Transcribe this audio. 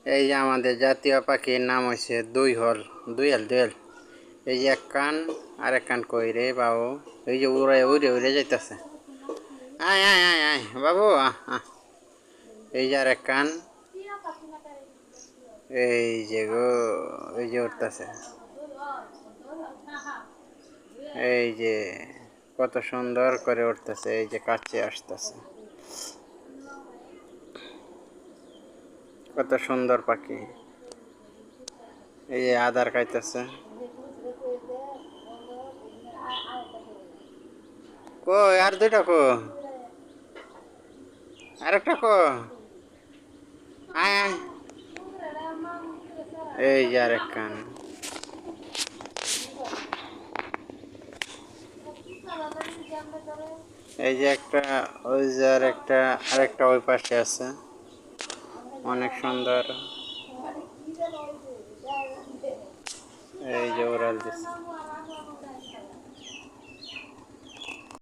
এই যে আমাদের জাতীয় পাখির নাম হয়েছে দুইহল। দুইহাল। এই যে এক কান আর এক কান কই রে বাবু। এই যে উড়ে যাইতেছে। আয় আয় আয় আয় বাবু এই যে আর এক কান। এই যে গো এই যে উঠতেছে। এই যে কত সুন্দর করে উঠতেছে। এই যে কাছে আসতেছে। কত সুন্দর পাখি। এই যে আদার খাইতেছে। কই আর দুইটা কো আরেকটা কো আয় আয়। এই যে আরেক কান। এই যে একটা ওই যে আরেকটা ওই পাশে আছে। অনেক সুন্দর। এই যে ওরাল দিচ্ছে।